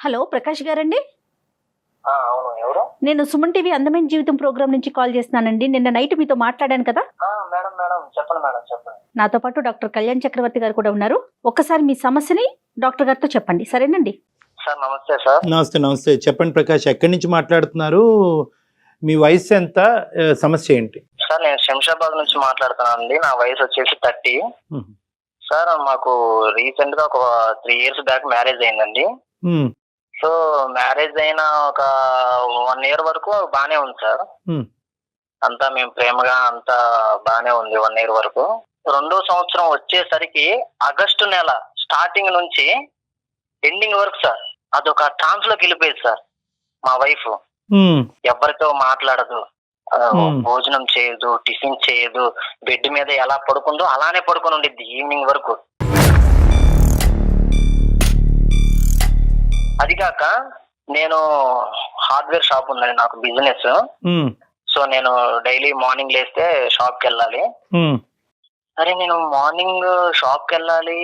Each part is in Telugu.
హలో ప్రకాష్ గారండి. అవును. ఎవరు? నేను సుమన్ టీవీ అందమైన జీవితం ప్రోగ్రామ్ నుంచి కాల్ చేస్తున్నానండి. నిన్న నైట్ మీతో మాట్లాడాను కదా. మేడం మేడం చెప్పండి మేడం చెప్పండి. నాతో పాటు డాక్టర్ కళ్యాణ్ చక్రవర్తి గారు కూడా ఉన్నారు. ఒక్కసారి మీ సమస్యని డాక్టర్ గారితో చెప్పండి, సరేనండి? సార్ నమస్తే సార్. నమస్తే నమస్తే. చెప్పండి ప్రకాష్, ఎక్కడి నుంచి మాట్లాడుతున్నారు? మీ వయసు ఎంత? సమస్య ఏంటి? సార్ నేను శంషాబాద్ నుంచి మాట్లాడుతున్నానండి. నా వయసు వచ్చేసి 30. సార్ మాకు రీసెంట్ గా ఒక 3 years బ్యాక్ మ్యారేజ్ అయిందండి. సో మ్యారేజ్ అయిన ఒక 1 year వరకు బానే ఉంది సార్. అంతా మేము ప్రేమగా అంతా బానే ఉంది 1 year వరకు. 2వ సంవత్సరం వచ్చేసరికి ఆగస్టు నెల స్టార్టింగ్ నుంచి ఎండింగ్ వరకు సార్ అదొక ట్రాన్స్ లోకి వెళ్ళిపోయింది సార్. మా వైఫ్ ఎవరితో మాట్లాడదు, భోజనం చేయదు, టిఫిన్ చేయదు, బెడ్ మీద ఎలా పడుకుందో అలానే పడుకొని ఉండిద్ది ఈవినింగ్ వరకు. అది కాక నేను హార్డ్వేర్ షాప్ ఉందండి నాకు బిజినెస్. సో నేను డైలీ మార్నింగ్ లేస్తే షాప్ కి వెళ్ళాలి. అరే నేను మార్నింగ్ షాప్ కి వెళ్ళాలి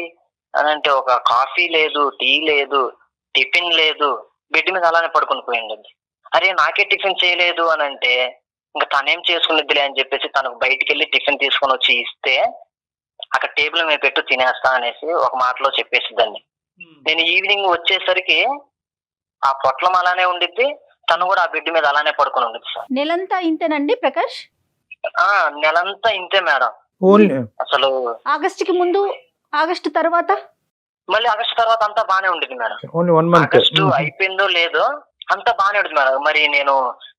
అని అంటే ఒక కాఫీ లేదు, టీ లేదు, టిఫిన్ లేదు, బెడ్ మీద అలానే పడుకుని పోయింది. అరే నాకే టిఫిన్ చేయలేదు అని అంటే ఇంకా తనేం చేసుకునిద్దిలే అని చెప్పేసి తనకు బయటికి వెళ్ళి టిఫిన్ తీసుకొని వచ్చి ఇస్తే అక్కడ టేబుల్ మీద పెట్టు తినేస్తా అనేసి ఒక మాటలో చెప్పేసిద్దండి. నేను ఈవినింగ్ వచ్చేసరికి ఆ పొట్లం అలానే ఉండిద్ది, తను కూడా ఆ బెడ్ మీద అలానే పడుకుని ఉండిద్ది సార్. నెలంతా ఇంతేనండి ప్రకాష్? నెలంతా ఇంతే మేడం. అసలు ఆగస్టుకి ముందు, ఆగస్టు తర్వాత, మళ్ళీ ఆగస్టు తర్వాత అంతా బానే ఉండిద్ది మేడం. ఆగస్టు అయిపోయిందో లేదో అంతా బానే ఉంటుంది మేడం. మరి నేను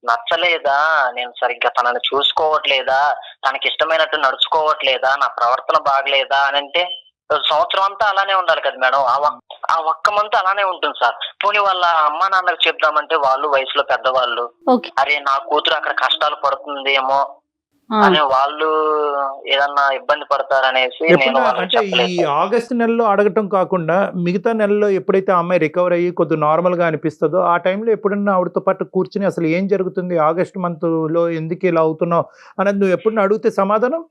నచ్చలేదా, నేను సరిగ్గా తనని చూసుకోవట్లేదా, తనకి ఇష్టమైనట్టు నడుచుకోవట్లేదా, నా ప్రవర్తన బాగలేదా అని అంటే సంవత్సరం అంతా అలానే ఉండాలి కదా మేడం. ఆ ఒక్క మంత్ అలానే ఉంటుంది సార్. పోనీ వాళ్ళ అమ్మా నాన్నకు చెప్దామంటే వాళ్ళు వయసులో పెద్దవాళ్ళు, అరే నా కూతురు అక్కడ కష్టాలు పడుతుందేమో అని వాళ్ళు ఏదన్నా ఇబ్బంది పడతారనేసి నేను అంటే ఈ ఆగస్టు నెలలో అడగటం కాకుండా మిగతా నెలలో ఎప్పుడైతే ఆ అమ్మాయి రికవర్ అయ్యి కొద్దిగా నార్మల్ గా అనిపిస్తుందో ఆ టైంలో ఎప్పుడన్నా ఆవిడతో పాటు కూర్చుని అసలు ఏం జరుగుతుంది, ఆగస్టు మంత్ లో ఎందుకు ఇలా అవుతున్నావు అనేది నువ్వు ఎప్పుడన్నా అడిగితే సమాధానం?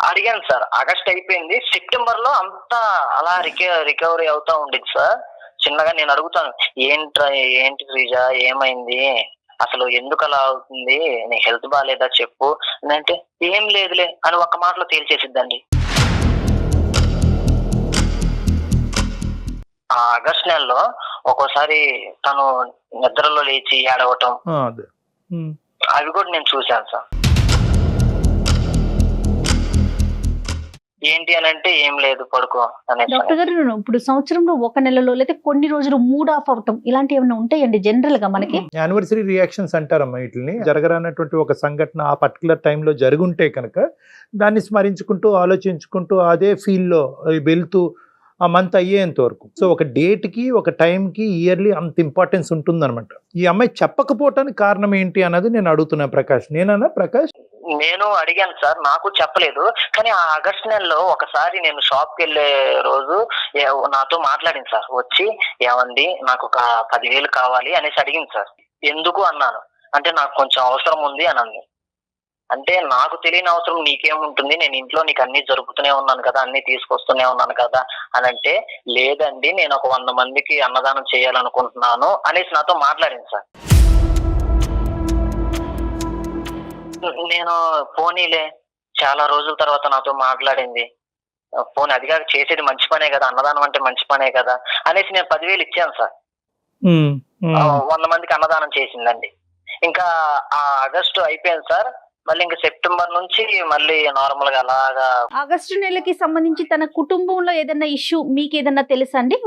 అడిగాను సార్. ఆగస్ట్ అయిపోయింది, సెప్టెంబర్ లో అంతా అలా రికవరీ అవుతా ఉండేది సార్. చిన్నగా నేను అడుగుతాను, ఏంటి శ్రీజ ఏమైంది, అసలు ఎందుకు అలా అవుతుంది, నీ హెల్త్ బాగాలేదా చెప్పు అంటే ఏం లేదులే అని ఒక్క మాటలో తేల్చేసిద్దండి. ఆ ఆగస్ట్ నెలలో ఒక్కోసారి తను నిద్రలో లేచి ఏడవటం అవి కూడా నేను చూశాను సార్. ఏంటి అని అంటే ఏం లేదు పడుకో అనే. డాక్టర్ గారు ఇప్పుడు సంవత్సరంలో ఒక నెలలో లేదా కొన్ని రోజులు మూడ్ ఆఫ్ అవటం ఇలాంటివి ఏమైనా ఉంటాయండి జనరల్ గా మనకి? యానివర్సరీ రియాక్షన్స్ అంటారమ్మా వీటిని. జరగరానటువంటి ఒక సంఘటన ఆ పర్టికులర్ టైంలో జరుగుంటే కనుక దాన్ని స్మరించుకుంటూ ఆలోచించుకుంటూ అదే ఫీల్లో వెళ్తూ ఆ మంత్ అయ్యేంత వరకు. సో ఒక డేట్కి ఒక టైంకి ఇయర్లీ అంత ఇంపార్టెన్స్ ఉంటుందన్నమాట. ఈ అమ్మాయి చెప్పకపోవటానికి కారణం ఏంటి అన్నది నేను అడుగుతున్నా ప్రకాష్. నేనన్నా ప్రకాష్? నేను అడిగాను సార్, నాకు చెప్పలేదు. కానీ ఆ ఆగస్ట్ నెలలో ఒకసారి నేను షాప్ కి వెళ్ళే రోజు నాతో మాట్లాడింది సార్. వచ్చి ఏమండి నాకు ఒక 10,000 కావాలి అనేసి అడిగింది సార్. ఎందుకు అన్నాను. అంటే నాకు కొంచెం అవసరం ఉంది అని అంది. అంటే నాకు తెలియని అవసరం నీకేముంటుంది, నేను ఇంట్లో నీకు అన్ని జరుపుతూనే ఉన్నాను కదా, అన్ని తీసుకొస్తూనే ఉన్నాను కదా అని అంటే, లేదండి నేను ఒక 100 మందికి అన్నదానం చేయాలనుకుంటున్నాను అనేసి నాతో మాట్లాడింది సార్. నేను పోనీలే చాలా రోజుల తర్వాత నాతో మాట్లాడింది, పోనీ అదిగా చేసేది మంచి పనే కదా, అన్నదానం అంటే మంచి పనే కదా అనేసి నేను 10,000 ఇచ్చాను సార్. 100 మందికి అన్నదానం చేసిందండి. ఇంకా ఆ ఆగస్టు అయిపోయింది సార్. మళ్ళీ ఇంకా సెప్టెంబర్ నుంచి మళ్ళీ నార్మల్ గా అలాగా. ఆగస్టు నెలకి సంబంధించి తన కుటుంబంలో ఏదైనా ఇష్యూ మీకు ఏదన్నా తెలుసా అండి?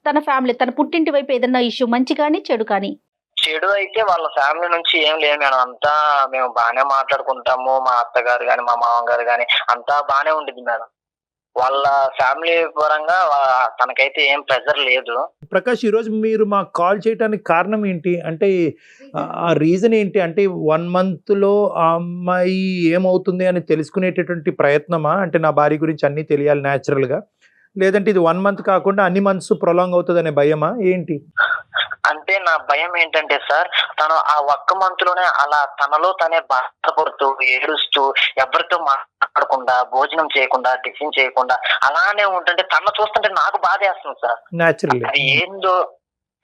తన ఫ్యామిలీ, తన పుట్టింటి వైపు ఏదన్నా ఇష్యూ, మంచి కానీ చెడు కానీ? చెడు అయితే వాళ్ళ ఫ్యామిలీ నుంచి ఏం లేదు మేడం. అంతా మేము బాగానే మాట్లాడుకుంటాము. మా అత్తగారు గాని మా మామగారు గాని అంతా బాగానే ఉండిద్ది మేడం. వాళ్ళ ఫ్యామిలీ పరంగా తనకైతే ఏం ప్రెజర్ లేదు. ప్రకాష్, ఈరోజు మీరు మాకు కాల్ చేయడానికి కారణం ఏంటి అంటే ఆ రీజన్ ఏంటి? అంటే 1 monthలో ఆ అమ్మాయి ఏమవుతుంది అని తెలుసుకునేటటువంటి ప్రయత్నమా? అంటే నా భార్య గురించి అన్నీ తెలియాలి న్యాచురల్గా, లేదంటే ఇది 1 month కాకుండా అన్ని మంత్స్ ప్రొలాంగ్ అవుతుంది అనే భయమా ఏంటి? అంటే నా భయం ఏంటంటే సార్, తను ఆ ఒక్క మంత్ లోనే అలా తనలో తనే బాధపడుతూ ఏడుస్తూ ఎవరితో మాట్లాడకుండా భోజనం చేయకుండా టిఫిన్ చేయకుండా అలానే ఉంటుంటే తన చూస్తుంటే నాకు బాధ వేస్తుంది సార్. న్యాచురల్లీ అది ఏందో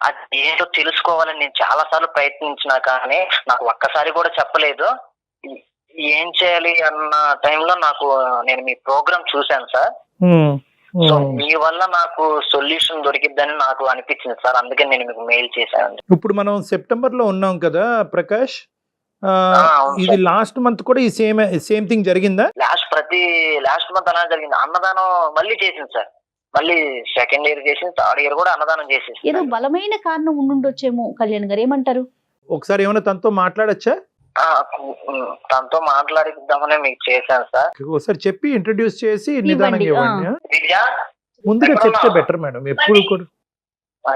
అది ఏంటో తెలుసుకోవాలని నేను చాలా సార్లు ప్రయత్నించినా కానీ నాకు ఒక్కసారి కూడా చెప్పలేదు. ఏం చేయాలి అన్న టైంలో నేను మీ ప్రోగ్రామ్ చూశాను సార్. సో మీ వల్ల నాకు సొల్యూషన్ దొరికిద్దని నాకు అనిపించింది సార్, అందుకే నేను మీకు మెయిల్ చేశాను. ఇప్పుడు మనం సెప్టెంబర్ లో ఉన్నాం కదా ప్రకాష్, అవును ఇది సార్. లాస్ట్ మంత్ కూడా ఈ సేమ్ థింగ్ జరిగిందా? లాస్ట్ మంత్ అలా జరిగింది. అన్నదానం మళ్ళీ చేసింది సార్, మళ్ళీ సెకండ్ ఇయర్ చేసింది, థర్డ్ ఇయర్ కూడా అన్నదానం చేసేసి. ఏదో బలమైన కారణం ఉండుండొచ్చేమో కళ్యాణ్ గారు, ఏమంటారు? ఒకసారి ఏమైనా తనతో మాట్లాడచ్చా? తనతో మాట్లాడిద్దామనే మీకు చేశాను సార్. ఒకసారి చెప్పి ఇంట్రడ్యూస్ చేసి నిదానంగా ఇవ్వండి. విద్యా, ముందుగా చెప్తే బెటర్ మేడం, ఎప్పుడు కూడా.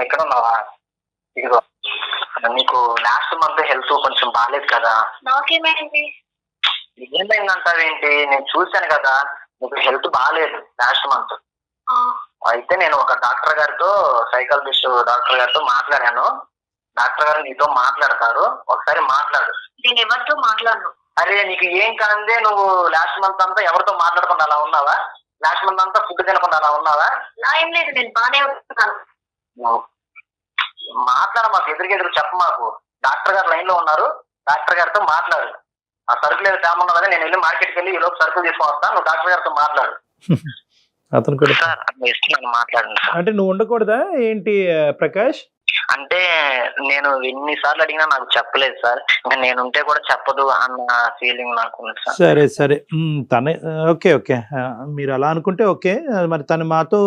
ఎక్కడ ఉన్నావా? ఇదిగో నీకు లాస్ట్ మంత్ హెల్త్ కొంచెం బాగాలేదు కదా. నాకేమైంది? ఏమైందంటావేంటి? నేను చూశాను కదా నీకు హెల్త్ బాగాలేదు లాస్ట్ మంత్. అయితే నేను ఒక డాక్టర్ గారితో, సైకాలజిస్ట్ డాక్టర్ గారితో మాట్లాడాను. డాక్టర్ గారు నీతో మాట్లాడతారు, ఒకసారి మాట్లాడు. నేను ఎవరితో మాట్లాడను. అరే నీకు ఏం కాందే, నువ్వు లాస్ట్ మంత్ అంతా ఎవరితో మాట్లాడకుండా అలా ఉన్నావా? లాస్ట్ మంత్ అంతా ఫుడ్ తినకుండా అలా ఉన్నావా? నా ఏం లేదు, నేను బాగానే ఉంటున్నాను. మాట్లాడ, మాకు ఎదురుకెదురు చెప్ప మాకు. డాక్టర్ గారు లైన్ లో ఉన్నారు, డాక్టర్ గారితో మాట్లాడు. ఆ సరుకులు ఏదో తేమన్నా కదా, నేను వెళ్ళి మార్కెట్కి వెళ్ళి ఈ లోపు సరుకులు తీసుకొని వస్తాను, నువ్వు డాక్టర్ గారితో మాట్లాడు. అతను కూడా సార్ ఇస్తున్నాను, మాట్లాడండి సార్. అంటే నువ్వు ఉండకూడదా ఏంటి ప్రకాష్? అంటే నేను ఎన్నిసార్లు అడిగినా నాకు చెప్పలేదు సార్, ఇంకా నేనుంటే కూడా చెప్పదు అన్న ఫీలింగ్ నాకు ఉంది సార్. సరే సరే, తనే ఓకే ఓకే, మీరు అలా అనుకుంటే ఓకే. మరి తను మాతో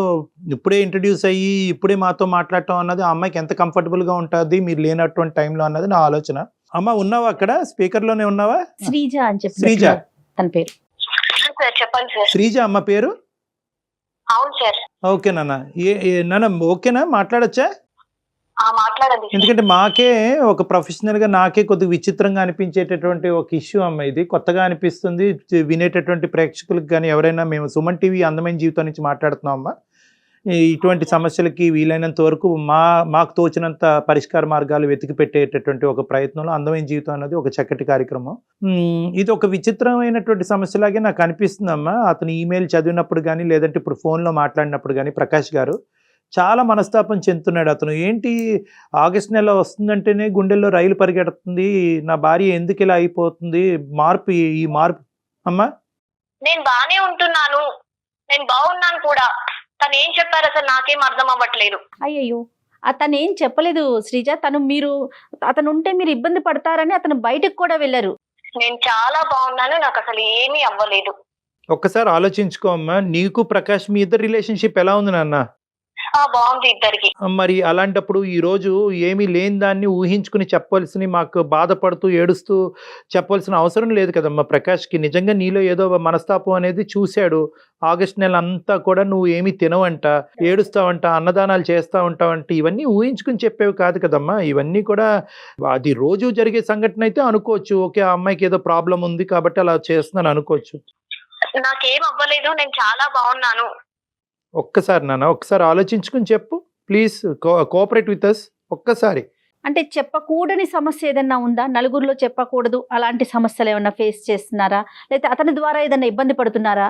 ఇప్పుడే ఇంట్రడ్యూస్ అయ్యి ఇప్పుడే మాతో మాట్లాడటం అన్నది ఆ అమ్మాయికి ఎంత కంఫర్టబుల్ గా ఉంటుంది మీరు లేనటువంటి టైంలో అన్నది నా ఆలోచన. అమ్మ ఉన్నావా అక్కడ? స్పీకర్ లోనే ఉన్నావా? శ్రీజ అని చెప్పి శ్రీజ తన పేరు. సార్ చెప్పండి సార్. శ్రీజ అమ్మ పేరు? అవును సార్. ఓకే నాన్న, నాన్న ఓకేనా, మాట్లాడచ్చా? మాట్లాడండి. ఎందుకంటే మాకే ఒక ప్రొఫెషనల్ గా నాకే కొద్దిగా విచిత్రంగా అనిపించేటటువంటి ఒక ఇష్యూ అమ్మ, ఇది కొత్తగా అనిపిస్తుంది వినేటటువంటి ప్రేక్షకులకు. కానీ ఎవరైనా మేము సుమన్ టీవీ అందమైన జీవితం నుంచి మాట్లాడుతున్నాం అమ్మా. ఇటువంటి సమస్యలకి వీలైనంత వరకు మాకు తోచినంత పరిష్కార మార్గాలు వెతికి పెట్టేటటువంటి ఒక ప్రయత్నంలో అందమైన జీవితం అన్నది ఒక చక్కటి కార్యక్రమం. ఇది ఒక విచిత్రమైనటువంటి సమస్యలాగే నాకు అనిపిస్తుందమ్మా. అతను ఈమెయిల్ చదివినప్పుడు కానీ లేదంటే ఇప్పుడు ఫోన్లో మాట్లాడినప్పుడు కానీ ప్రకాష్ గారు చాలా మనస్తాపం చెందుతున్నాడు. అతను ఏంటి ఆగస్ట్ నెల వస్తుందంటేనే గుండెల్లో రైలు పరిగెడుతుంది, నా భార్య ఎందుకు ఇలా అయిపోతుంది, మార్పు ఈ మార్పు. అమ్మా నేను బాగానే ఉంటున్నాను, నేను బాగున్నాను కూడా. తను ఏం చెప్పారు అసలు నాకేం అర్థం అవ్వట్లేదు. అయ్యయ్యో, అతను ఏం చెప్పలేదు శ్రీజ. అతను ఉంటే మీరు ఇబ్బంది పడతారని అతను బయటకు కూడా వెళ్ళారు. నేను చాలా బాగున్నాను, నాకు అసలు ఏమీ అవ్వలేదు. ఒక్కసారి ఆలోచించుకో అమ్మా, నీకు ప్రకాష్ మీ ఇద్దరు రిలేషన్షిప్ ఎలా ఉంది నాన్న? బాగుంది ఇద్దరికి. మరి అలాంటప్పుడు ఈ రోజు ఏమీ లేని దాన్ని ఊహించుకుని చెప్పవలసిన, మాకు బాధపడుతూ ఏడుస్తూ చెప్పవలసిన అవసరం లేదు కదమ్మా. ప్రకాష్కి నిజంగా నీలో ఏదో మనస్తాపం అనేది చూశాడు. ఆగస్ట్ నెల అంతా కూడా నువ్వు ఏమీ తినవంట, ఏడుస్తావంట, అన్నదానాలు చేస్తా ఉంటావంట, ఇవన్నీ ఊహించుకుని చెప్పేవి కాదు కదమ్మా. ఇవన్నీ కూడా అది రోజు జరిగే సంఘటన అయితే అనుకోవచ్చు. ఓకే, ఆ అమ్మాయికి ఏదో ప్రాబ్లం ఉంది కాబట్టి అలా చేస్తున్నాను అనుకోవచ్చు. నాకేం అవ్వలేదు, నేను చాలా బాగున్నాను. ఒక్కసారి నాన్న, ఒక్కసారి ఆలోచించుకుని చెప్పు ప్లీజ్, కోఆపరేట్ విత్ అస్ ఒక్కసారి. అంటే చెప్పకూడని సమస్య ఏదన్నా ఉందా? నలుగురిలో చెప్పకూడదు అలాంటి సమస్యలు ఏమన్నా ఫేస్ చేస్తున్నారా, లేకపోతే అతని ద్వారా ఏదన్నా ఇబ్బంది పడుతున్నారా?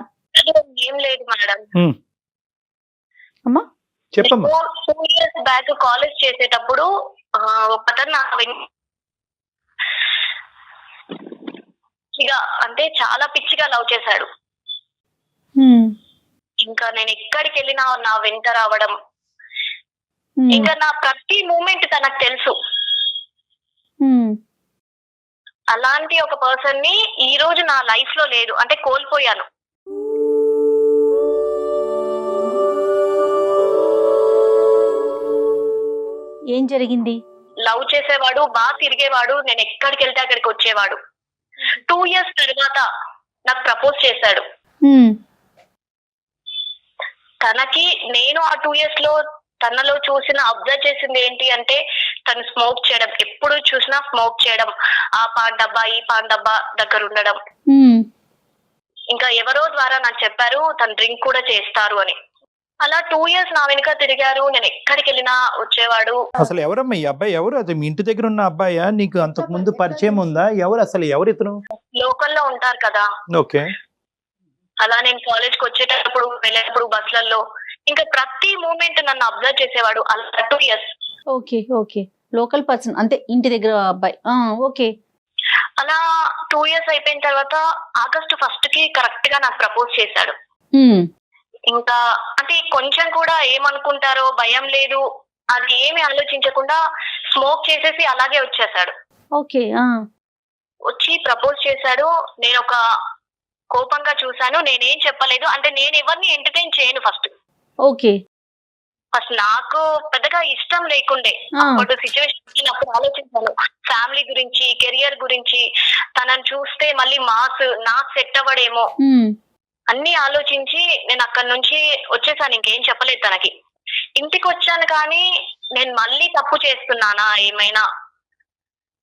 ఏం లేదు మేడం. అమ్మా చెప్పమ్మా. 2 years బ్యాక్ కాలేజ్ చేసేటప్పుడు ఒకతను అంటే చాలా పిచ్చిగా లవ్ చేశాడు. ఇంకా నేను ఎక్కడికి వెళ్ళినా నా వెంట రావడం, ఇంకా నా ప్రతి మూమెంట్ తనకు తెలుసు. అలాంటి ఒక పర్సన్ ని ఈ రోజు నా లైఫ్ లో లేదు, అంటే కోల్పోయాను. ఏం జరిగింది? లవ్ చేసేవాడు, బాగా తిరిగేవాడు, నేను ఎక్కడికి వెళ్తే అక్కడికి వచ్చేవాడు. 2 years తర్వాత నాకు ప్రపోజ్ చేశాడు. తనకి నేను ఆ 2 years లో తనలో అబ్జర్వ్ చేసింది ఏంటి అంటే, తను స్మోక్ చేయడం, ఎప్పుడు చూసినా స్మోక్ చేయడం, ఆ పాన్ డబ్బా ఈ పాన్ డబ్బా దగ్గర ఉండడం. ఇంకా ఎవరో ద్వారా నాకు చెప్పారు తను డ్రింక్ కూడా చేస్తారు అని. అలా 2 years నా వెనుక తిరిగారు, నేను ఎక్కడికి వెళ్ళినా వచ్చేవాడు. అసలు ఎవరమ్మా ఈ అబ్బాయి? ఎవరు? అది మీ ఇంటి దగ్గర ఉన్న అబ్బాయా? నీకు అంతకు ముందు పరిచయం ఉందా? ఎవరు అసలు? ఎవరు ఇతను? లోకల్లో ఉంటారు కదా. ఓకే. అలా నేను కాలేజ్ కి వచ్చేటప్పుడు వెళ్ళేటప్పుడు బస్లలో ఇంకా ప్రతి మూమెంట్ నన్ను అబ్జర్వ్ చేసేవాడు. అలా 2 years. Okay okay. Local person అంతే, ఇంటి దగ్గర అబ్బాయి. ఓకే. అలా 2 years అయిపోయిన తర్వాత August 1st కి కరెక్ట్ గా నాకు ప్రపోజ్ చేశాడు. ఇంకా అంటే కొంచెం కూడా ఏమనుకుంటారో భయం లేదు, అది ఏమి ఆలోచించకుండా స్మోక్ చేసేసి అలాగే వచ్చేసాడు. ఓకే. వచ్చి ప్రపోజ్ చేశాడు. నేను ఒక కోపంగా చూశాను. నేనేం చెప్పలేదు. అంటే నేను ఎవరిని ఎంటర్టైన్ చేయను ఫస్ట్. ఓకే. ఫస్ట్ నాకు పెద్దగా ఇష్టం లేకుండే. అప్పుడు సిచ్యువేషన్ అప్పుడు ఆలోచించాను ఫ్యామిలీ గురించి, కెరియర్ గురించి. తనని చూస్తే మళ్ళీ నాకు సెట్ అవ్వడేమో అన్ని ఆలోచించి నేను అక్కడి నుంచి వచ్చేసాను. ఇంకేం చెప్పలేదు తనకి. ఇంటికి వచ్చాను కానీ నేను మళ్ళీ తప్పు చేస్తున్నానా, ఏమైనా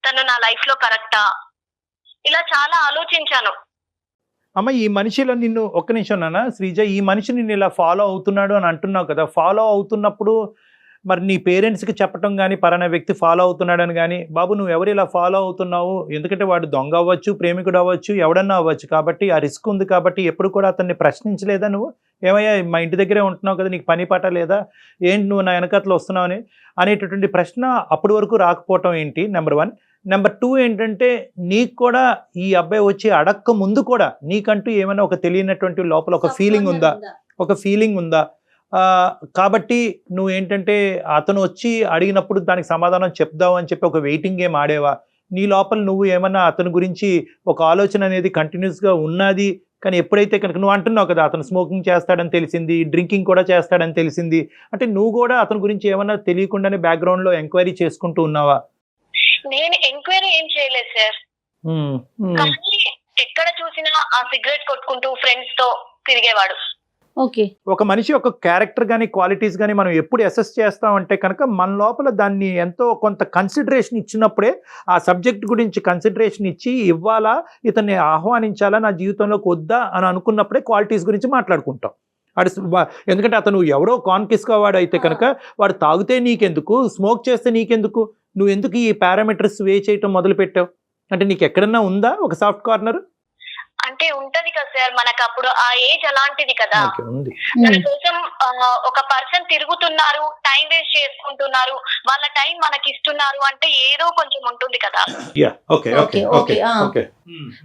తను నా లైఫ్ లో కరెక్టా, ఇలా చాలా ఆలోచించాను. అమ్మ, ఈ మనిషిలో నిన్ను ఒక్క నిమిషం నాన్న శ్రీజ, ఈ మనిషి నిన్ను ఇలా ఫాలో అవుతున్నాడు అని అంటున్నావు కదా, ఫాలో అవుతున్నప్పుడు మరి నీ పేరెంట్స్కి చెప్పటం కానీ పలానా వ్యక్తి ఫాలో అవుతున్నాడని కానీ, బాబు నువ్వు ఎవరు ఇలా ఫాలో అవుతున్నావు, ఎందుకంటే వాడు దొంగ అవ్వచ్చు, ప్రేమికుడు అవ్వచ్చు, ఎవడన్నా అవ్వచ్చు, కాబట్టి ఆ రిస్క్ ఉంది కాబట్టి ఎప్పుడు కూడా అతన్ని ప్రశ్నించలేదా నువ్వు? ఏమయ్యా మా ఇంటి దగ్గరే ఉంటున్నావు కదా, నీకు పని పాట లేదా, ఏంటి నువ్వు నా వెనకట్లో వస్తున్నావు అనేటటువంటి ప్రశ్న అప్పటి వరకు రాకపోవటం ఏంటి? నెంబర్ 1. నెంబర్ 2 ఏంటంటే, నీకు కూడా ఈ అబ్బాయి వచ్చి అడక్క ముందు కూడా నీకంటూ ఏమైనా ఒక తెలియనటువంటి లోపల ఒక ఫీలింగ్ ఉందా? కాబట్టి నువ్వు ఏంటంటే అతను వచ్చి అడిగినప్పుడు దానికి సమాధానం చెప్దావు అని చెప్పి ఒక వెయిటింగ్ గేమ్ ఆడేవా? నీ లోపల నువ్వు ఏమన్నా అతని గురించి ఒక ఆలోచన అనేది కంటిన్యూస్గా ఉన్నది. కానీ ఎప్పుడైతే కనుక నువ్వు అంటున్నావు కదా, అతను స్మోకింగ్ చేస్తాడని తెలిసింది, డ్రింకింగ్ కూడా చేస్తాడని తెలిసింది, అంటే నువ్వు కూడా అతని గురించి ఏమన్నా తెలియకుండానే బ్యాక్గ్రౌండ్లో ఎంక్వైరీ చేసుకుంటూ ఉన్నావా? నేను ఎంక్వైరీ ఏం చేయలేదు సార్. కానీ ఎక్కడ చూసినా ఆ సిగరెట్ కొట్టుకుంటూ ఫ్రెండ్స్ తో తిరిగేవాడు. ఓకే. ఒక మనిషి యొక్క క్యారెక్టర్ కానీ క్వాలిటీస్ కానీ మనం ఎప్పుడు అసెస్ చేస్తామంటే కనుక మన లోపల దాన్ని ఎంతో కొంత కన్సిడరేషన్ ఇచ్చినప్పుడే, ఆ సబ్జెక్ట్ గురించి కన్సిడరేషన్ ఇచ్చి ఇవ్వాలా, ఇతన్ని ఆహ్వానించాలా నా జీవితంలోకి వద్దా అని అనుకున్నప్పుడే క్వాలిటీస్ గురించి మాట్లాడుకుంటాం. ఎందుకంటే అతను ఎవరో కాన్కిస్గా వాడు అయితే కనుక వాడు తాగితే నీకెందుకు, స్మోక్ చేస్తే నీకెందుకు, నువ్వు ఎందుకు ఈ పారామీటర్స్ వే చేయటం మొదలు పెట్టావు? అంటే నీకు ఎక్కడన్నా ఉందా ఒక సాఫ్ట్ కార్నర్? అంటే ఉంటది కదా సార్, మనకు అప్పుడు ఆ ఏజ్ అలాంటిది కదా. మన కోసం ఒక పర్సన్ తిరుగుతున్నారు, టైం వేస్ట్ చేసుకుంటున్నారు, వాళ్ళ టైం మనకి ఇస్తున్నారు అంటే ఏదో కొంచెం ఉంటుంది కదా.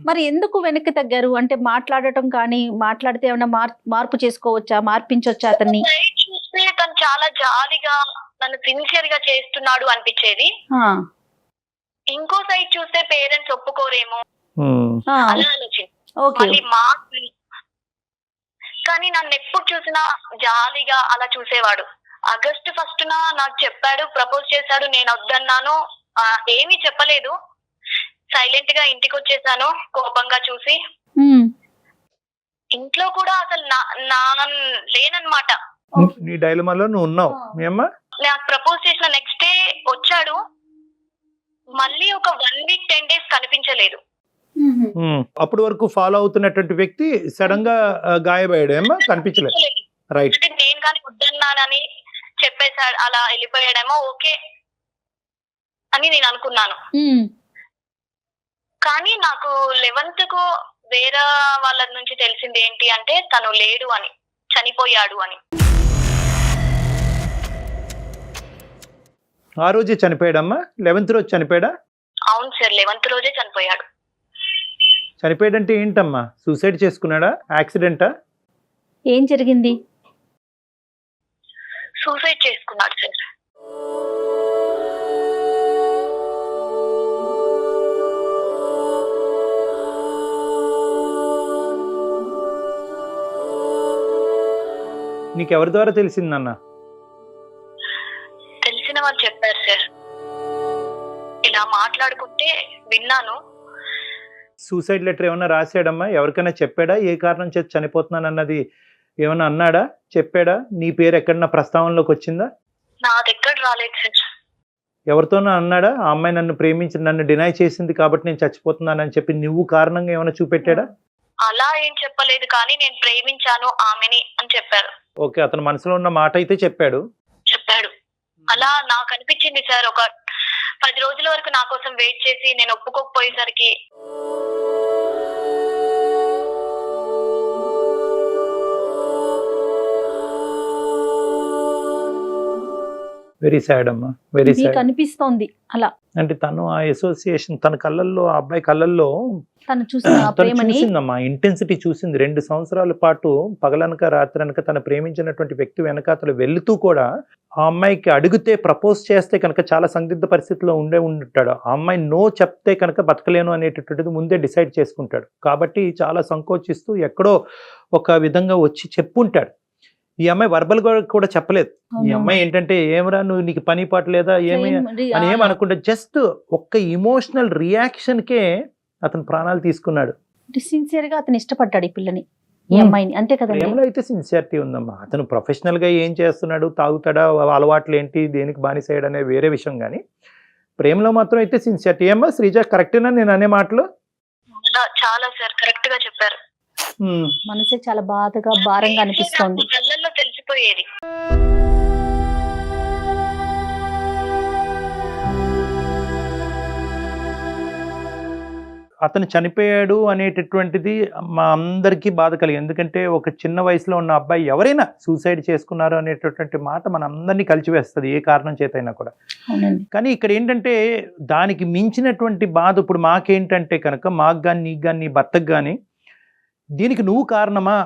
మరి ఎందుకు వెనక్కి తగ్గారు? అంటే మాట్లాడటం కానీ, మాట్లాడితే ఏమైనా మార్పు చేసుకోవచ్చా, మార్పించొచ్చా అతన్ని? చూస్తే తను చాలా జాలిగా నన్ను సిన్సియర్ గా చేస్తున్నాడు అనిపించేది. ఇంకో సైడ్ చూస్తే పేరెంట్స్ ఒప్పుకోరేమో అలా ఆలోచించి మళ్ళీ కానీ నన్ను ఎప్పుడు చూసినా జాలిగా అలా చూసేవాడు. August 1st నాకు చెప్పాడు, ప్రపోజ్ చేశాడు. నేను వద్దన్నాను, ఏమీ చెప్పలేదు, సైలెంట్ గా ఇంటికి వచ్చేసాను కోపంగా చూసి. ఇంట్లో కూడా అసలు లేనన్నమాట. నీ డైలమాలో నువ్వు ఉన్నావు. నాకు ప్రపోజ్ చేసిన నెక్స్ట్ డే వచ్చాడు, మళ్ళీ ఒక 1 week 10 days కనిపించలేదు. అప్పటి వరకు ఫాలో అవుతున్నటువంటి వ్యక్తి సడన్ గా గాయపడ్డాడేమో, కనిపించలేదు. రైట్. నేను కానీ వద్దన్నానని చెప్పేశాడు, అలా వెళ్ళిపోయాడేమో, ఓకే అని నేను అనుకున్నాను. కానీ నాకు 11th కు వేరే వాళ్ళ నుంచి తెలిసింది ఏంటి అంటే తను లేడు అని, చనిపోయాడు అని. ఆ రోజే చనిపోయాడమ్మా? 11th రోజు చనిపోయాడా? అవును సార్, 11th రోజే చనిపోయాడు. చనిపోయాడంటే ఏంటమ్మా? సూసైడ్ చేసుకున్నాడా, యాక్సిడెంటా, ఏం జరిగింది? సూసైడ్ చేసుకున్నాడు సార్. నీకెవరి ద్వారా తెలిసిందన్న? తెలిసిన వాళ్ళు చెప్పారు సార్. ఇలా మాట్లాడుకుంటే విన్నాను. సూసైడ్ లెటర్ ఏమన్నా రాశాడమ్మా? ఎవరికైనా చెప్పాడా ఏ కారణం చేసి చనిపోతున్నాను అన్నది ఏమన్నా అన్నాడా, చెప్పాడా? నీ పేరు ఎక్కడన్నా ప్రస్తావనలోకి వచ్చిందా? నా దగ్గర రాలేదు సార్. ఎవరితోనో అన్నాడా, ఆ అమ్మాయి నన్ను ప్రేమించి నన్ను డినై చేసింది కాబట్టి నేను చచ్చిపోతున్నానని చెప్పి నువ్వు కారణంగా ఏమైనా చూపెట్టాడా? అలా ఏం చెప్పలేదు, కానీ నేను ప్రేమించాను ఆమెని అని చెప్పారు. ఓకే, అతని మనసులో ఉన్న మాట అయితే చెప్పాడు. అలా నాకు అనిపించింది సార్. ఒక 10 రోజుల వరకు నా కోసం వెయిట్ చేసి నేను ఒప్పుకోకపోయేసరికి వెరీ సాడ్ అమ్మా, వెరీ మీకు సాడ్. అనిపిస్తోంది అలా అంటే తను ఆ అసోసియేషన్ తన కళ్ళల్లో, ఆ అబ్బాయి కళ్ళల్లో తను చూసిన ఆ తను ప్రేమని. చూసిందమ్మా, ఇంటెన్సిటీ చూసింది. 2 సంవత్సరాల పాటు పగలనక రాత్రనక తను ప్రేమించినటువంటి వ్యక్తి వెనకాతలు వెళుతూ కూడా ఆ అమ్మాయికి అడిగితే ప్రపోజ్ చేస్తే కనుక చాలా సందిగ్ధ పరిస్థితిలో ఉంటాడు. ఆ అమ్మాయి నో చెప్తే కనుక బతకలేను అనేటటువంటిది ముందే డిసైడ్ చేసుకుంటాడు. కాబట్టి చాలా సంకోచిస్తూ ఎక్కడో ఒక విధంగా వచ్చి చెప్పుంటాడు. ఈ అమ్మాయి వర్బల్ కూడా చెప్పలేదు. ఈ అమ్మాయి ఏంటంటే ఏమరా నువ్వు, నీకు పని పాట లేదా ఏమి అని ఏమనుకుంటే జస్ట్ ఒక్క ఇమోషనల్ రియాక్షన్కే అతను ప్రాణాలు తీసుకున్నాడు. సిన్సియర్ గా అతను ఇష్టపడ్డాడు ఈ పిల్లని, ఈ అమ్మాయిని, అంతే కదండి. ప్రేమలో అయితే సిన్సియారిటీ ఉందమ్మా. అతను ప్రొఫెషనల్ గా ఏం చేస్తున్నాడు, తాగుతాడా, అలవాట్లు ఏంటి, దేనికి బానిసయ్యాడు అనే వేరే విషయం, కానీ ప్రేమలో మాత్రం అయితే సిన్సియారిటీ. ఏమ్మా శ్రీజ, కరెక్టేనా నేను అనే మాటలు? చాలా సార్ కరెక్ట్ గా చెప్పారు. మనసే చాలా బాధగా భారంగా అనిపిస్తోంది. కళ్ళల్లో తెలిసిపోయేది. అతను చనిపోయాడు అనేటటువంటిది మా అందరికీ బాధ కలిగింది. ఎందుకంటే ఒక చిన్న వయసులో ఉన్న అబ్బాయి ఎవరైనా సూసైడ్ చేసుకున్నారు అనేటటువంటి మాట మన అందరినీ కలిచివేస్తుంది, ఏ కారణం చేతైనా కూడా. కానీ ఇక్కడ ఏంటంటే దానికి మించినటువంటి బాధ ఇప్పుడు మాకేంటంటే కనుక, మాకు కానీ నీకు కానీ నీ భర్తకు కానీ, దీనికి నువ్వు కారణమా,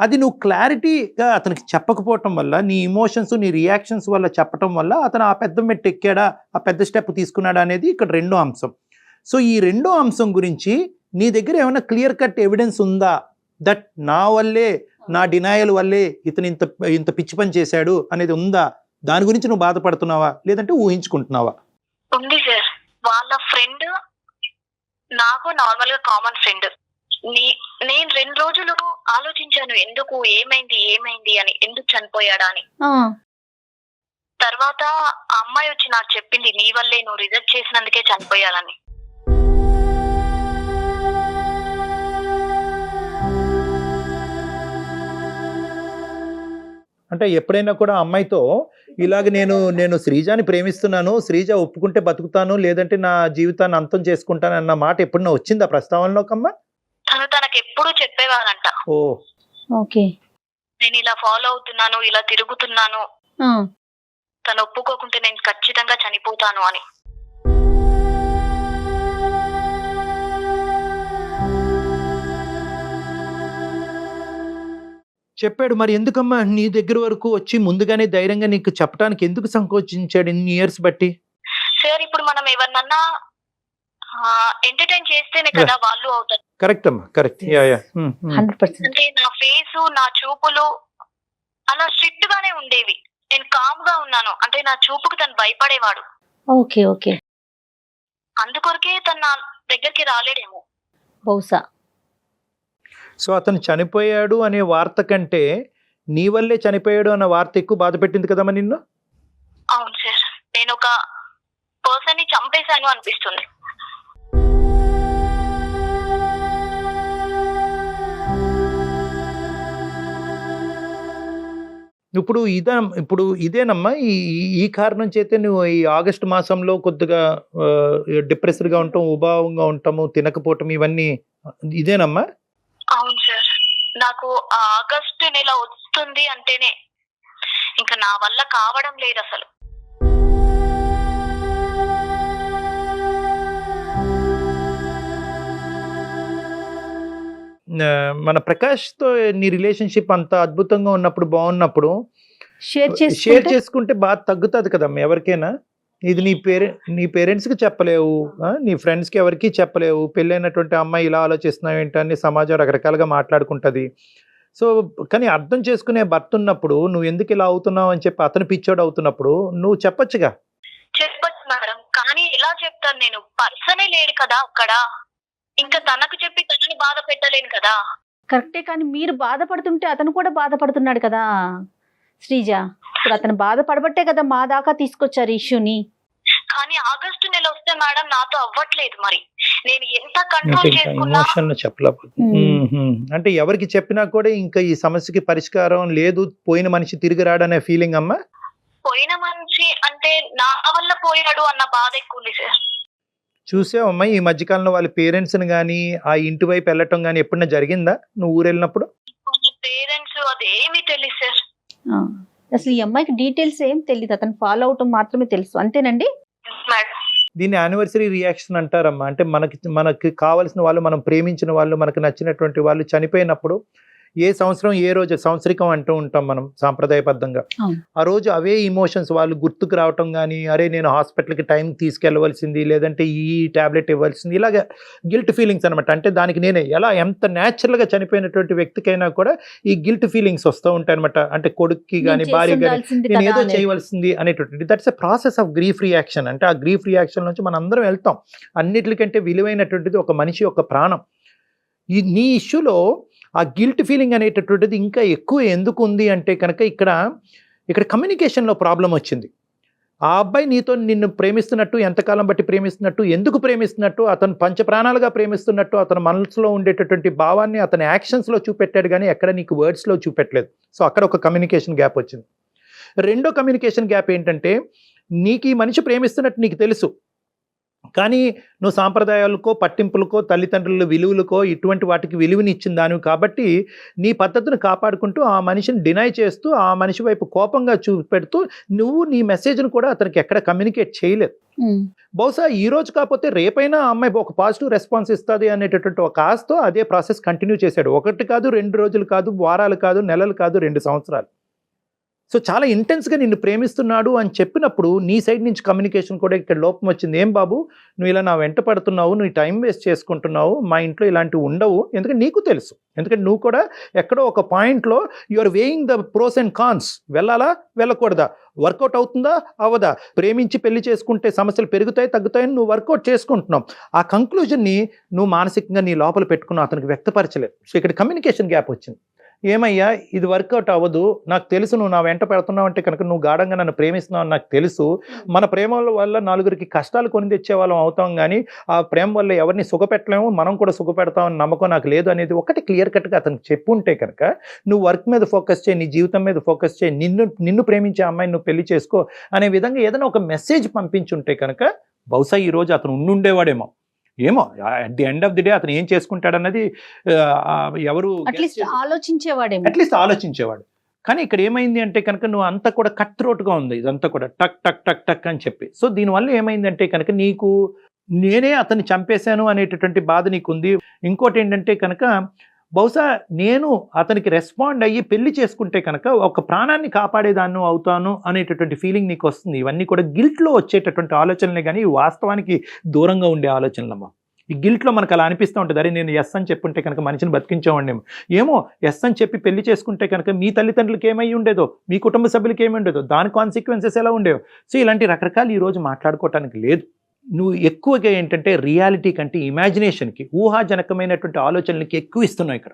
అది నువ్వు క్లారిటీగా అతనికి చెప్పకపోవటం వల్ల, నీ ఇమోషన్స్ నీ రియాక్షన్స్ వల్ల చెప్పటం వల్ల అతను ఆ పెద్ద మెట్టు ఎక్కాడా, ఆ పెద్ద స్టెప్ తీసుకున్నాడా అనేది ఇక్కడ రెండో అంశం. సో ఈ రెండో అంశం గురించి నీ దగ్గర ఏమైనా క్లియర్ కట్ ఎవిడెన్స్ ఉందా, దట్ నా వల్లే, నా డినాయల్ వల్లే ఇతను ఇంత పిచ్చి పని చేశాడు అనేది ఉందా? దాని గురించి నువ్వు బాధపడుతున్నావా, లేదంటే ఊహించుకుంటున్నావా? ఉంది సార్. వాళ్ళ ఫ్రెండ్ నాకు నార్మల్ గా కామన్ ఫ్రెండ్. నేను 2 రోజులు ఆలోచించాను, ఎందుకు, ఏమైంది అని, ఎందుకు చనిపోయాడా అని. తర్వాత ఆ అమ్మాయి వచ్చి నాకు చెప్పింది, నీ వల్లే, నువ్వు రిజెక్ట్ చేసినందుకే చనిపోయాలని. అంటే ఎప్పుడైనా కూడా అమ్మాయితో ఇలాగ నేను శ్రీజాని ప్రేమిస్తున్నాను, శ్రీజ ఒప్పుకుంటే బతుకుతాను, లేదంటే నా జీవితాన్ని అంతం చేసుకుంటాను అన్న మాట ఎప్పుడన్నా వచ్చిందా ప్రస్తావనలోకమ్మా? తనకు ఎప్పుడు చెప్పేవారంట, ఓ ఓకే, నేను ఇలా ఫాలో అవుతున్నాను, ఇలా తిరుగుతున్నాను, తను ఒప్పుకోకుంటే నేను ఖచ్చితంగా చనిపోతాను అని. చెప్పాడు. మరి ఎందుకమ్మా నీ దగ్గర వరకు వచ్చి ముందుగానే ధైర్యంగా నీకు చెప్పడానికి ఎందుకు సంకోచించాడు ఇన్ని ఇయర్స్ బట్టి? సార్ ఇప్పుడు మనం ఎవరినన్నా ఎంటర్టైన్ చేస్తేనే కదా వాళ్ళు అవుతారు. కరెక్ట్ అమ్మా, కరెక్ట్. 100%. అంటే నా ఫేసు, నా చూపులు అలా స్ట్రిక్ట్ గానే ఉండేవి. నేను కామ్ గా ఉన్నాను, అంటే నా చూపుకు తను భయపడేవాడు. ఓకే ఓకే, అందుకొరకే తను నా దగ్గరికి రాలేడేమో బహుశా. సో అతను చనిపోయాడు అనే వార్త కంటే నీ వల్లే చనిపోయాడు అన్న వార్త ఎక్కువ బాధ పెట్టింది కదమ్మా నిన్ను? అవును సార్, నేను ఒక పర్సన్ ని చంపేశాను అనిపిస్తుంది. ఇప్పుడు ఇదేనమ్మా ఈ కారణం చేతే నువ్వు ఈ ఆగస్టు మాసంలో కొద్దిగా డిప్రెస్డ్ గా ఉంటాం, ఉభావంగా ఉంటాము, తినకపోవటం, ఇవన్నీ ఇదేనమ్మా? అవును సార్, నాకు ఆగస్టు నెల వస్తుంది అంటేనే ఇంకా నా వల్ల కావడం లేదు అసలు. మన ప్రకాష్ తో నీ రిలేషన్షిప్ అంత అద్భుతంగా ఉన్నప్పుడు, బాగున్నప్పుడు షేర్ చేసుకుంటే బాగా తగ్గుతుంది కదమ్మా ఎవరికైనా. ఇది నీ పేరెంట్స్ కి చెప్పలేవు, నీ ఫ్రెండ్స్ కి ఎవరికి చెప్పలేవు. పెళ్ళైనటువంటి అమ్మాయి ఇలా ఆలోచిస్తున్నావు ఏంటని సమాజం రకరకాలుగా మాట్లాడుకుంటది. సో కానీ అర్థం చేసుకునే భర్త ఉన్నప్పుడు నువ్వు ఎందుకు ఇలా అవుతున్నావు అని చెప్పి అతను పిచ్చోడు అవుతున్నప్పుడు నువ్వు చెప్పొచ్చుగా. చెప్పొచ్చు మేడం, కానీ ఎలా చెప్తాను, నేను పర్సనే లేడు కదా అక్కడ, ఇంకా తనకు చెప్పి తనని బాధ పెట్టలేను కదా. కరెక్టే, కానీ మీరు బాధపడుతుంటే అతను కూడా బాధపడుతున్నాడు కదా శ్రీజ. ఇప్పుడు అతను బాధపడబట్టే కదా మా దాకా తీసుకొచ్చారు ఇష్యూని. కానీ ఆగస్టు నెల వస్తే మేడం నాతో అవ్వట్లేదు. మరి నేను ఎంత కంట్రోల్ చేసుకున్నా అంటే ఎవరికి చెప్పినా కూడా ఇంకా ఈ సమస్యకి పరిష్కారం లేదు, పోయిన మనిషి తిరిగి రాడనే ఫీలింగ్ అమ్మా? పోయిన మనిషి అంటే నా వల్ల పోయాడు అన్న బాధ ఎక్కువ ఉంది సార్. చూసావమ్మా ఈ మధ్యకాలంలో వాళ్ళ పేరెంట్స్ ని గానీ ఆ ఇంటి వైపు వెళ్ళటం గానీ ఎప్పుడైనా జరిగిందా నువ్వు ఊరు వెళ్ళినప్పుడు? పేరెంట్స్ అదేమీ తెలియదు సార్. అసలు ఈ అమ్మాయికి డీటెయిల్స్ ఏం తెలియదు, అతను ఫాలో అవటం మాత్రమే తెలుసు, అంతేనండి? మేడం. దీన్ని యానివర్సరీ రియాక్షన్ అంటారమ్మా. అంటే మనకి కావాల్సిన వాళ్ళు, మనం ప్రేమించిన వాళ్ళు, మనకు నచ్చినటువంటి వాళ్ళు చనిపోయినప్పుడు ఏ సంవత్సరం ఏ రోజు సంవత్సరికం అంటూ ఉంటాం మనం సాంప్రదాయబద్ధంగా. ఆ రోజు అవే ఇమోషన్స్ వాళ్ళు గుర్తుకు రావటం కానీ, అరే నేను హాస్పిటల్కి టైం తీసుకెళ్ళవలసింది, లేదంటే ఈ టాబ్లెట్ ఇవ్వాల్సింది, ఇలాగ గిల్ట్ ఫీలింగ్స్ అనమాట. అంటే దానికి నేనే ఎంత న్యాచురల్గా చనిపోయినటువంటి వ్యక్తికైనా కూడా ఈ గిల్ట్ ఫీలింగ్స్ వస్తూ ఉంటాయి అనమాట. అంటే కొడుక్కి కానీ భార్య కానీ నేను ఏదో చేయవలసింది అనేటువంటి, that's a process of grief reaction. అంటే ఆ గ్రీఫ్ రియాక్షన్ నుంచి మనం అందరం వెళ్తాం. అన్నిటికంటే విలువైనటువంటిది ఒక మనిషి యొక్క ప్రాణం. నీ ఇష్యూలో ఆ గిల్ట్ ఫీలింగ్ అనేటటువంటిది ఇంకా ఎక్కువ ఎందుకు ఉంది అంటే కనుక ఇక్కడ కమ్యూనికేషన్లో ప్రాబ్లం వచ్చింది. ఆ అబ్బాయి నీతో నిన్ను ప్రేమిస్తున్నట్టు, ఎంతకాలం బట్టి ప్రేమిస్తున్నట్టు, ఎందుకు ప్రేమిస్తున్నట్టు, అతను పంచప్రాణాలుగా ప్రేమిస్తున్నట్టు అతని మనసులో ఉండేటటువంటి భావాన్ని అతని యాక్షన్స్లో చూపెట్టాడు కానీ ఎక్కడ నీకు వర్డ్స్లో చూపెట్టలేదు. సో అక్కడ ఒక కమ్యూనికేషన్ గ్యాప్ వచ్చింది. రెండో కమ్యూనికేషన్ గ్యాప్ ఏంటంటే, నీకు ఈ మనిషి ప్రేమిస్తున్నట్టు నీకు తెలుసు, కానీ నువ్వు సాంప్రదాయాలకో, పట్టింపులకో, తల్లిదండ్రుల విలువలకో ఇటువంటి వాటికి విలువనిచ్చిన దానివి కాబట్టి నీ పద్ధతిని కాపాడుకుంటూ ఆ మనిషిని డినై చేస్తూ, ఆ మనిషి వైపు కోపంగా చూపెడుతూ నువ్వు నీ మెసేజ్ను కూడా అతనికి ఎక్కడ కమ్యూనికేట్ చేయలేదు. బహుశా ఈ రోజు కాకపోతే రేపైనా ఆ అమ్మాయి ఒక పాజిటివ్ రెస్పాన్స్ ఇస్తుంది అనేటటువంటి ఒక ఆశతో అదే ప్రాసెస్ కంటిన్యూ చేశాడు. 1 కాదు, 2 రోజులు కాదు, వారాలు కాదు, నెలలు కాదు, 2 సంవత్సరాలు. సో చాలా ఇంటెన్స్గా నిన్ను ప్రేమిస్తున్నాడు అని చెప్పినప్పుడు నీ సైడ్ నుంచి కమ్యూనికేషన్ కూడా ఇక్కడ లోపం వచ్చింది. ఏం బాబు నువ్వు ఇలా నా వెంట పడుతున్నావు, నువ్వు టైం వేస్ట్ చేసుకుంటున్నావు, మా ఇంట్లో ఇలాంటివి ఉండవు. ఎందుకంటే నీకు తెలుసు, ఎందుకంటే నువ్వు కూడా ఎక్కడో ఒక పాయింట్లో you're weighing the pros and cons. వెళ్ళాలా వెళ్ళకూడదా, వర్కౌట్ అవుతుందా అవ్వదా, ప్రేమించి పెళ్లి చేసుకుంటే సమస్యలు పెరుగుతాయి తగ్గుతాయని నువ్వు వర్కౌట్ చేసుకుంటున్నావు. ఆ కంక్లూజన్ని నువ్వు మానసికంగా నీ లోపల పెట్టుకున్నావు, అతనికి వ్యక్తపరచలేదు. సో ఇక్కడ కమ్యూనికేషన్ గ్యాప్ వచ్చింది. ఏమయ్యా ఇది వర్కౌట్ అవ్వదు, నాకు తెలుసు నువ్వు నా వెంట పెడుతున్నావు అంటే కనుక నువ్వు గాఢంగా నన్ను ప్రేమిస్తున్నావు నాకు తెలుసు. మన ప్రేమ వల్ల నలుగురికి కష్టాలు కొని తెచ్చే వాళ్ళం అవుతాం, కానీ ఆ ప్రేమ వల్ల ఎవరిని సుఖపెట్టలేము, మనం కూడా సుఖపెడతామని నమ్మకం నాకు లేదు అనేది ఒకటి క్లియర్ కట్గా అతనికి చెప్పుంటే కనుక నువ్వు వర్క్ మీద ఫోకస్ చేయి, నీ జీవితం మీద ఫోకస్ చేయి, నిన్ను ప్రేమించే అమ్మాయిని నువ్వు పెళ్లి చేసుకో అనే విధంగా ఏదైనా ఒక మెసేజ్ పంపించుంటే కనుక బహుశా ఈరోజు అతను ఉండుండేవాడేమో. ఏమో at the end of the day అతను ఏం చేసుకుంటాడన్నది ఎవరు అట్లీస్ట్ ఆలోచించేవాడు. కానీ ఇక్కడ ఏమైంది అంటే కనుక నువ్వు అంతా కూడా కట్ త్రోట్గా ఉంది, ఇదంతా కూడా టక్ టక్ టక్ టక్ అని చెప్పి. సో దీనివల్ల ఏమైంది అంటే కనుక నీకు నేనే అతన్ని చంపేశాను అనేటటువంటి బాధ నీకుంది. ఇంకోటి ఏంటంటే కనుక బహుశా నేను అతనికి రెస్పాండ్ అయ్యి పెళ్లి చేసుకుంటే కనుక ఒక ప్రాణాన్ని కాపాడేదాన్ని అవుతాను అనేటటువంటి ఫీలింగ్ నీకు వస్తుంది. ఇవన్నీ కూడా గిల్ట్లో వచ్చేటటువంటి ఆలోచనలే కానీ వాస్తవానికి దూరంగా ఉండే ఆలోచనలమ్మా. ఈ గిల్ట్లో మనకు అలా అనిపిస్తూ ఉంటుంది, అరే నేను ఎస్ అని చెప్పుంటే కనుక మనిషిని బతికించేవాడినేమో, ఏమో ఎస్ అని చెప్పి పెళ్లి చేసుకుంటే కనుక మీ తల్లిదండ్రులకి ఏమై ఉండేదో, మీ కుటుంబ సభ్యులకి ఏమి ఉండేదో, దాని కాన్సిక్వెన్సెస్ ఎలా ఉండేవో. సో ఇలాంటి రకరకాలు ఈరోజు మాట్లాడుకోవటానికి లేదు. నువ్వు ఎక్కువగా ఏంటంటే రియాలిటీ కంటే ఇమాజినేషన్కి, ఊహాజనకమైనటువంటి ఆలోచనలకి ఎక్కువ ఇస్తున్నావు. ఇక్కడ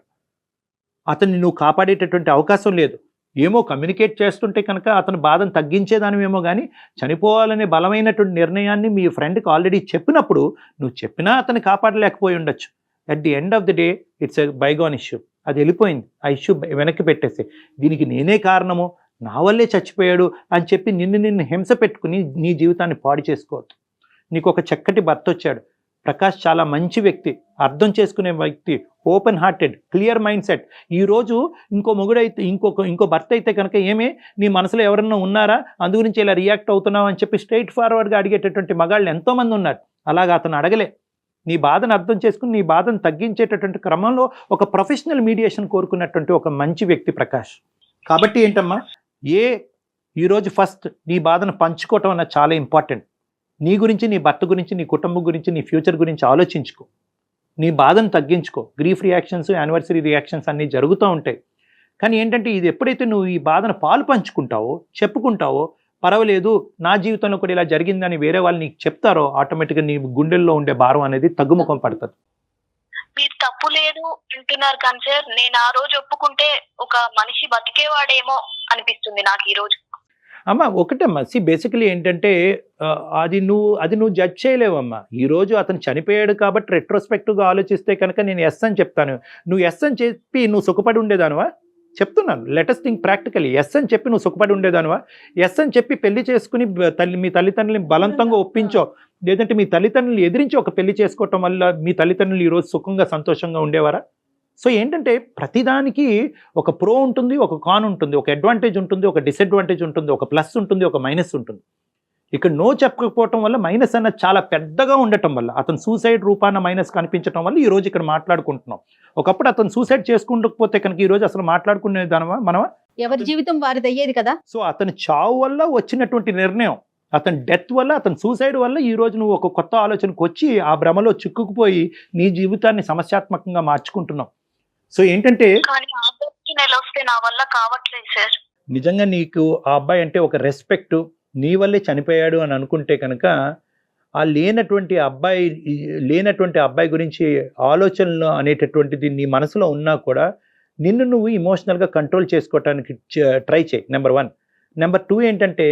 అతన్ని నువ్వు కాపాడేటటువంటి అవకాశం లేదు. ఏమో కమ్యూనికేట్ చేస్తుంటే కనుక అతను బాధను తగ్గించేదానివేమో, కానీ చనిపోవాలనే బలమైనటువంటి నిర్ణయాన్ని మీ ఫ్రెండ్కి ఆల్రెడీ చెప్పినప్పుడు నువ్వు చెప్పినా అతన్ని కాపాడలేకపోయి ఉండొచ్చు. At the end of the day it's a bygone issue. అది వెళ్ళిపోయింది, ఆ ఇష్యూ వెనక్కి పెట్టేసి దీనికి నేనే కారణము, నా వల్లే చచ్చిపోయాడు అని చెప్పి నిన్ను హింస పెట్టుకుని నీ జీవితాన్ని పాడు చేసుకోవద్దు. నీకు ఒక చక్కటి భర్త వచ్చాడు, ప్రకాష్ చాలా మంచి వ్యక్తి, అర్థం చేసుకునే వ్యక్తి, open hearted, clear mind set. ఈరోజు ఇంకో మొగుడైతే ఇంకో భర్త అయితే కనుక ఏమే నీ మనసులో ఎవరన్నా ఉన్నారా, అందు గురించి ఇలా రియాక్ట్ అవుతున్నావు అని చెప్పి స్ట్రైట్ ఫార్వర్డ్గా అడిగేటటువంటి మగాళ్ళు ఎంతోమంది ఉన్నారు. అలాగా అతను అడగలే. నీ బాధను అర్థం చేసుకుని నీ బాధను తగ్గించేటటువంటి క్రమంలో ఒక ప్రొఫెషనల్ మీడియేషన్ కోరుకున్నటువంటి ఒక మంచి వ్యక్తి ప్రకాష్. కాబట్టి ఏంటమ్మా, ఈరోజు ఫస్ట్ నీ బాధను పంచుకోవటం అన్నది చాలా ఇంపార్టెంట్. నీ గురించి, నీ భర్త గురించి, నీ కుటుంబం గురించి, నీ ఫ్యూచర్ గురించి ఆలోచించుకో, నీ బాధను తగ్గించుకో. గ్రీఫ్ రియాక్షన్స్, యానివర్సరీ రియాక్షన్స్ అన్నీ జరుగుతూ ఉంటాయి. కానీ ఏంటంటే ఇది ఎప్పుడైతే నువ్వు ఈ బాధను పాలు పంచుకుంటావో, చెప్పుకుంటావో, పర్వాలేదు నా జీవితంలో కూడా ఇలా జరిగిందని వేరే వాళ్ళు నీకు చెప్తారో ఆటోమేటిక్గా నీ గుండెల్లో ఉండే భారం అనేది తగ్గుముఖం పడుతుంది. మీరు తప్పు లేదు అంటున్నారు కానీ సార్, నేను ఆ రోజు ఒప్పుకుంటే ఒక మనిషి బతికేవాడేమో అనిపిస్తుంది నాకు ఈ రోజు. అమ్మ ఒకటమ్మా, బేసికలీ ఏంటంటే అది నువ్వు జడ్జ్ చేయలేవమ్మా. ఈరోజు అతను చనిపోయాడు కాబట్టి రెట్రోస్పెక్టివ్గా ఆలోచిస్తే కనుక నేను ఎస్ అని చెప్తాను. నువ్వు ఎస్ అని చెప్పి నువ్వు సుఖపడి ఉండేదానివా చెప్తున్నాను. Let's think practically. ఎస్ అని చెప్పి నువ్వు సుఖపడి ఉండేదానివా? ఎస్ అని చెప్పి పెళ్లి చేసుకుని మీ తల్లిదండ్రులని బలవంతంగా ఒప్పించో, లేదంటే మీ తల్లిదండ్రులు ఎదిరించి ఒక పెళ్లి చేసుకోవటం వల్ల మీ తల్లిదండ్రులు ఈరోజు సుఖంగా సంతోషంగా ఉండేవారా? సో ఏంటంటే ప్రతిదానికి ఒక ప్రో ఉంటుంది, ఒక కాన్ ఉంటుంది, ఒక అడ్వాంటేజ్ ఉంటుంది, ఒక డిసడ్వాంటేజ్ ఉంటుంది, ఒక ప్లస్ ఉంటుంది, ఒక మైనస్ ఉంటుంది. ఇక్కడ నో చెప్పకపోవటం వల్ల మైనస్ అన్నది చాలా పెద్దగా ఉండటం వల్ల, అతను సూసైడ్ రూపాన మైనస్ కనిపించడం వల్ల ఈ రోజు ఇక్కడ మాట్లాడుకుంటున్నాం. ఒకప్పుడు అతను సూసైడ్ చేసుకుంటకపోతే కనుక ఈ రోజు అసలు మాట్లాడుకునే దానమా మనమా? ఎవరి జీవితం వారిది అయ్యేది కదా. సో అతని చావు వల్ల వచ్చినటువంటి నిర్ణయం, అతని డెత్ వల్ల, అతని సూసైడ్ వల్ల ఈ రోజు నువ్వు ఒక కొత్త ఆలోచనకు వచ్చి ఆ భ్రమలో చిక్కుకుపోయి నీ జీవితాన్ని సమస్యాత్మకంగా మార్చుకుంటున్నావు. సో ఏంటంటే నెల వస్తే నా వల్ల కావట్లేదు సార్. నిజంగా నీకు ఆ అబ్బాయి అంటే ఒక రెస్పెక్ట్, నీ వల్లే చనిపోయాడు అని అనుకుంటే కనుక ఆ లేనటువంటి అబ్బాయి గురించి ఆలోచనలు అనేటటువంటిది నీ మనసులో ఉన్నా కూడా నిన్ను నువ్వు ఇమోషనల్గా కంట్రోల్ చేసుకోవటానికి ట్రై చేయి. నెంబర్ 1. నెంబర్ 2 ఏంటంటే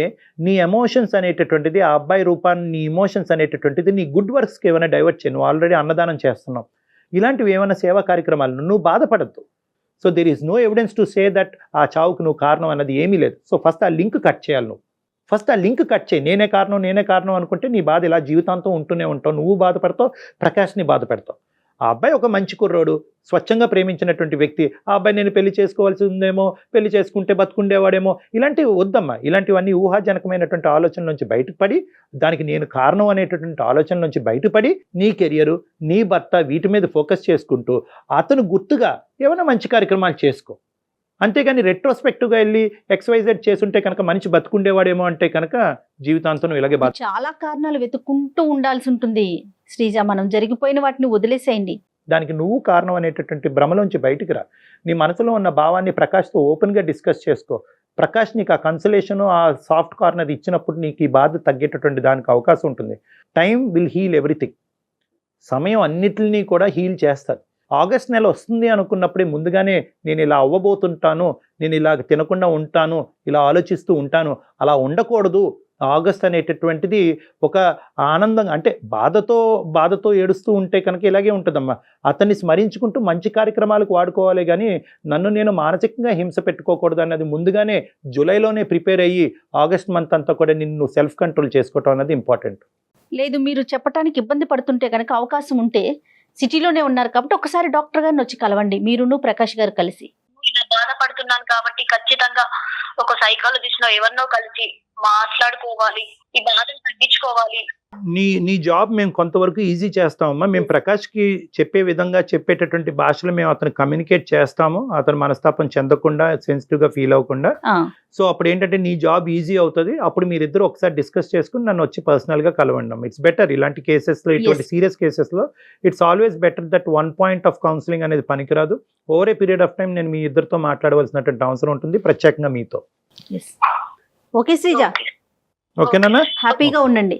నీ ఎమోషన్స్ అనేటటువంటిది, ఆ అబ్బాయి రూపాన్ని నీ ఇమోషన్స్ అనేటటువంటిది నీ గుడ్ వర్క్స్కి ఏమైనా డైవర్ట్ చేయి. నువ్వు ఆల్రెడీ అన్నదానం చేస్తున్నావు, ఇలాంటివి ఏమైనా సేవా కార్యక్రమాలు, నువ్వు బాధపడద్దు. So there is no evidence to say that ఆ చావుకు నువ్వు కారణం అన్నది ఏమీ లేదు. సో ఫస్ట్ ఆ లింక్ కట్ చేయాలి. నువ్వు ఫస్ట్ ఆ లింక్ కట్ చేయి. నేనే కారణం అనుకుంటే నీ బాధ ఇలా జీవితాంతం ఉంటూనే ఉంటావు. నువ్వు బాధపడతావు, ప్రకాష్ని బాధ పెడతావు. ఆ అబ్బాయి ఒక మంచి కుర్రోడు, స్వచ్ఛంగా ప్రేమించినటువంటి వ్యక్తి. ఆ అబ్బాయి నేను పెళ్లి చేసుకోవాల్సి ఉందేమో, పెళ్లి చేసుకుంటే బతుకుండేవాడేమో, ఇలాంటివి వద్దమ్మా. ఇలాంటివన్నీ ఊహాజనకమైనటువంటి ఆలోచన నుంచి బయటపడి, దానికి నేను కారణం అనేటటువంటి ఆలోచన నుంచి బయటపడి నీ కెరియరు, నీ భర్త, వీటి మీద ఫోకస్ చేసుకుంటూ అతను గుర్తుగా ఏమైనా మంచి కార్యక్రమాలు చేసుకో. అంతేగాని రెట్రోస్పెక్టివ్గా వెళ్ళి XYZ చేసుంటే కనుక మనిషి బతుకుండేవాడేమో అంటే కనుక జీవితాంతం ఇలాగే బాధ. చాలా కారణాలు వెతుక్కుంటూ ఉండాల్సి ఉంటుంది శ్రీజ. మనం జరిగిపోయిన వాటిని వదిలేసేయండి. దానికి నువ్వు కారణం అనేటటువంటి భ్రమలోంచి బయటికి రా. నీ మనసులో ఉన్న భావాన్ని ప్రకాష్తో ఓపెన్గా డిస్కస్ చేసుకో. ప్రకాష్ నీకు ఆ కన్సలేషను, ఆ సాఫ్ట్ కార్నర్ ఇచ్చినప్పుడు నీకు ఈ బాధ తగ్గేటటువంటి దానికి అవకాశం ఉంటుంది. Time will heal everything. సమయం అన్నిటిని కూడా హీల్ చేస్తుంది. ఆగస్ట్ నెల వస్తుంది అనుకున్నప్పుడే ముందుగానే నేను ఇలా అవ్వబోతుంటాను, నేను ఇలా తినకుండా ఉంటాను, ఇలా ఆలోచిస్తూ ఉంటాను, అలా ఉండకూడదు. ఆగస్ట్ అనేటటువంటిది ఒక ఆనందంగా, అంటే బాధతో ఏడుస్తూ ఉంటే కనుక ఇలాగే ఉంటుందమ్మా. అతన్ని స్మరించుకుంటూ మంచి కార్యక్రమాలకు వాడుకోవాలి, కానీ నన్ను నేను మానసికంగా హింస పెట్టుకోకూడదు అన్నది ముందుగానే జూలైలోనే ప్రిపేర్ అయ్యి ఆగస్ట్ మంత్ అంతా కూడా నిన్ను సెల్ఫ్ కంట్రోల్ చేసుకోవటం అన్నది ఇంపార్టెంట్. లేదు, మీరు చెప్పడానికి ఇబ్బంది పడుతుంటే కనుక అవకాశం ఉంటే, సిటీలోనే ఉన్నారు కాబట్టి ఒకసారి డాక్టర్ గారిని వచ్చి కలవండి, మీరును ప్రకాష్ గారు కలిసి. ఇలా బాధపడుతున్నాను కాబట్టి ఖచ్చితంగా ఒక సైకాలజిస్ట్ ఎవరినో కలిసి మాట్లాడుకోవాలి, ఈ బాధను తగ్గించుకోవాలి. నీ జాబ్ మేము కొంతవరకు ఈజీ చేస్తామమ్మా. మేము ప్రకాష్కి చెప్పే విధంగా, చెప్పేటటువంటి భాషలో మేము అతను కమ్యూనికేట్ చేస్తాము, అతను మనస్తాపం చెందకుండా, సెన్సిటివ్గా ఫీల్ అవ్వకుండా. సో అప్పుడు ఏంటంటే నీ జాబ్ ఈజీ అవుతుంది. అప్పుడు మీరిద్దరు ఒకసారి డిస్కస్ చేసుకుని నన్ను వచ్చి పర్సనల్గా కలవండి. It's better. ఇలాంటి కేసెస్లో, ఇటువంటి సీరియస్ కేసెస్లో it's always better that 1 point of counselling అనేది పనికిరాదు. Over a period of time నేను మీ ఇద్దరితో మాట్లాడవలసినటువంటి అవసరం ఉంటుంది, ప్రత్యేకంగా మీతో. ఓకే శ్రీజ, ఓకేనా? హ్యాపీగా ఉండండి.